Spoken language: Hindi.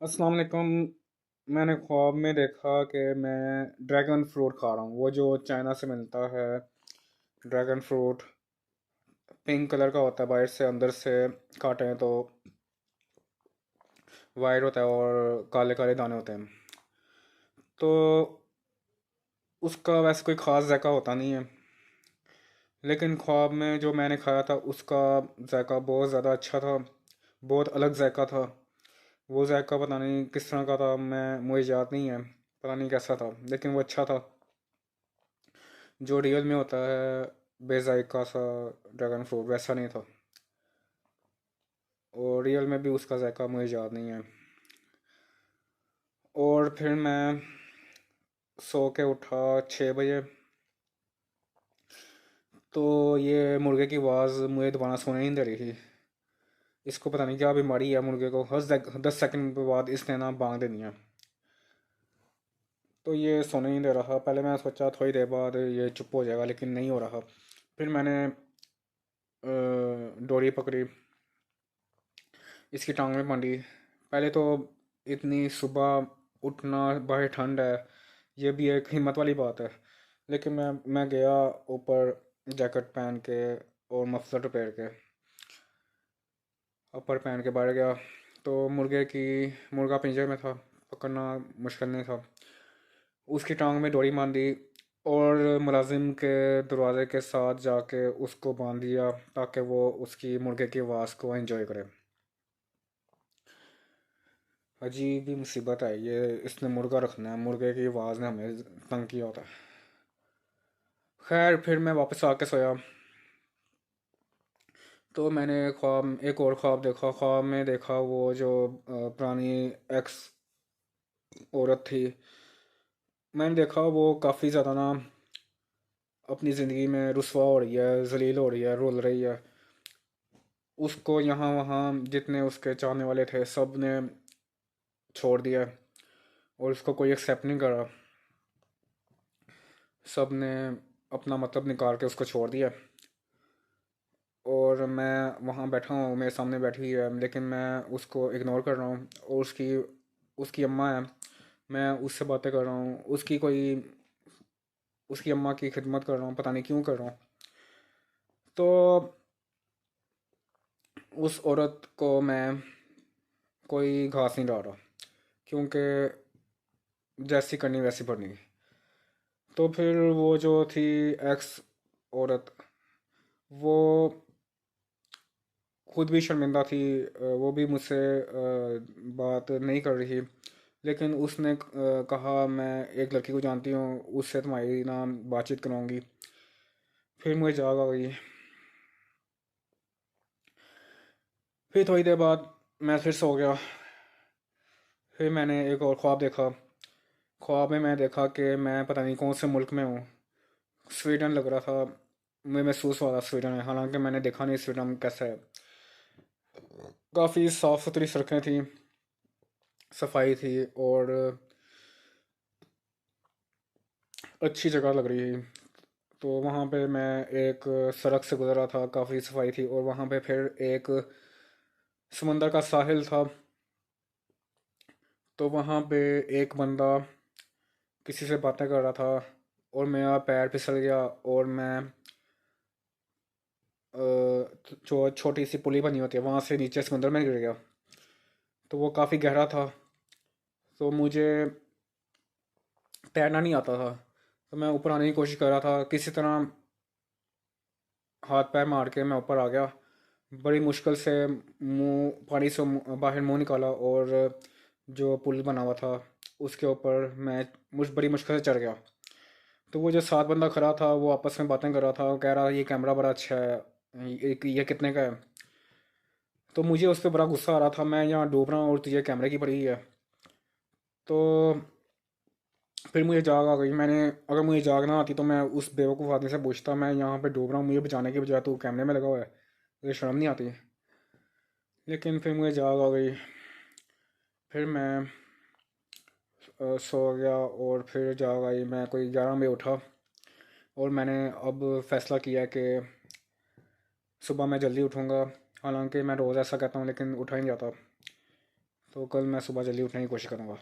अस्सलाम वालेकुम। मैंने ख्वाब में देखा कि मैं ड्रैगन फ्रूट खा रहा हूँ, वो जो चाइना से मिलता है। ड्रैगन फ्रूट पिंक कलर का होता है, बाहर से, अंदर से काटे हैं तो वाइट होता है और काले काले दाने होते हैं। तो उसका वैसे कोई ख़ास जायका होता नहीं है, लेकिन ख्वाब में जो मैंने खाया था उसका जायका बहुत ज़्यादा अच्छा था। बहुत अलग जायका था। वो जायका पता नहीं किस तरह का था, मुझे याद नहीं है, पता नहीं कैसा था, लेकिन वो अच्छा था। जो रियल में होता है बेजायका सा ड्रैगन फ्रूट वैसा नहीं था। और रियल में भी उसका जायका मुझे याद नहीं है। और फिर मैं सो के उठा 6 बजे। तो ये मुर्गे की आवाज़ मुझे दोबारा सोने नहीं दे रही थी। इसको पता नहीं क्या बीमारी है, मुर्गे को हर 10 सेकंड के बाद इसने ना बांग देनी है। तो ये सोने नहीं दे रहा। पहले मैं सोचा थोड़ी देर बाद ये चुप हो जाएगा, लेकिन नहीं हो रहा। फिर मैंने डोरी पकड़ी, इसकी टांग में बांधी। पहले तो इतनी सुबह उठना, बाहर ठंड है, ये भी एक हिम्मत वाली बात है। लेकिन मैं गया ऊपर, जैकेट पहन के और मफलर पहन के, ऊपर पहन के बाहर गया। तो मुर्गा पिंजरे में था, पकड़ना मुश्किल नहीं था। उसकी टांग में डोरी बांधी और मुलाजिम के दरवाजे के साथ जाके उसको बांध दिया, ताकि वो उसकी मुर्गे की आवाज़ को एंजॉय करे। अजीब ही मुसीबत है ये। इसने मुर्गा रखना है, मुर्गे की आवाज़ ने हमें तंग किया होता है। खैर, फिर मैं वापस आके सोया। तो मैंने एक और ख्वाब देखा। ख्वाब में देखा वो जो पुरानी एक्स औरत थी। मैंने देखा वो काफ़ी ज़्यादा ना अपनी ज़िंदगी में रुसवा हो रही है, जलील हो रही है, रोल रही है। उसको यहाँ वहाँ जितने उसके चाहने वाले थे सब ने छोड़ दिया, और उसको कोई एक्सेप्ट नहीं करा। सब ने अपना मतलब निकाल के उसको छोड़ दिया। और मैं वहाँ बैठा हूँ, मेरे सामने बैठी हुई है, लेकिन मैं उसको इग्नोर कर रहा हूँ। और उसकी उसकी अम्मा है, मैं उससे बातें कर रहा हूँ। उसकी अम्मा की खिदमत कर रहा हूँ, पता नहीं क्यों कर रहा हूँ। तो उस औरत को मैं कोई घास नहीं डाल रहा, क्योंकि जैसी करनी वैसी भरनी। तो फिर वो जो थी एक्स औरत, वो खुद भी शर्मिंदा थी। वो भी मुझसे बात नहीं कर रही। लेकिन उसने कहा, मैं एक लड़की को जानती हूँ, उससे तुम्हारी नाम बातचीत कराऊंगी। फिर मुझे जाग आ गई। फिर थोड़ी देर बाद मैं फिर सो गया। फिर मैंने एक और ख्वाब देखा। ख्वाब में मैं देखा कि मैं पता नहीं कौन से मुल्क में हूँ। स्वीडन लग रहा था। मैं महसूस हो रहा स्वीडन है, हालांकि मैंने देखा नहीं स्वीडन कैसा है। काफ़ी साफ़ सुथरी सड़कें थी, सफाई थी, और अच्छी जगह लग रही थी। तो वहाँ पे मैं एक सड़क से गुजरा था, काफ़ी सफाई थी, और वहाँ पे फिर एक समंदर का साहिल था। तो वहाँ पे एक बंदा किसी से बातें कर रहा था, और मेरा पैर फिसल गया, और मैं जो छोटी सी पुली बनी होती है वहाँ से नीचे समंदर में गिर गया। तो वो काफ़ी गहरा था। तो मुझे तैरना नहीं आता था। तो मैं ऊपर आने की कोशिश कर रहा था, किसी तरह हाथ पैर मार के मैं ऊपर आ गया। बड़ी मुश्किल से पानी से बाहर मुंह निकाला, और जो पुल बना हुआ था उसके ऊपर मैं बड़ी मुश्किल से चढ़ गया। तो वो जो साथ बंदा खड़ा था वो आपस में बातें कर रहा था, वो कह रहा ये कैमरा बड़ा अच्छा है, ये कितने का है। तो मुझे उस पर बड़ा गुस्सा आ रहा था, मैं यहाँ डूब रहा हूँ और तुझे कैमरे की पड़ी है। तो फिर मुझे जाग आ गई। अगर मुझे जाग ना आती तो मैं उस बेवकूफ़ आदमी से पूछता, मैं यहाँ पे डूब रहा हूँ, मुझे बचाने की बजाय तू कैमरे में लगा हुआ है, मुझे शर्म नहीं आती। लेकिन फिर मुझे जाग आ गई। फिर मैं सो गया, और फिर जाग आई। मैं कोई 11 बजे उठा, और मैंने अब फैसला किया कि सुबह मैं जल्दी उठूँगा। हालांकि मैं रोज़ ऐसा कहता हूँ, लेकिन उठा ही नहीं जाता। तो कल मैं सुबह जल्दी उठने की कोशिश करूँगा।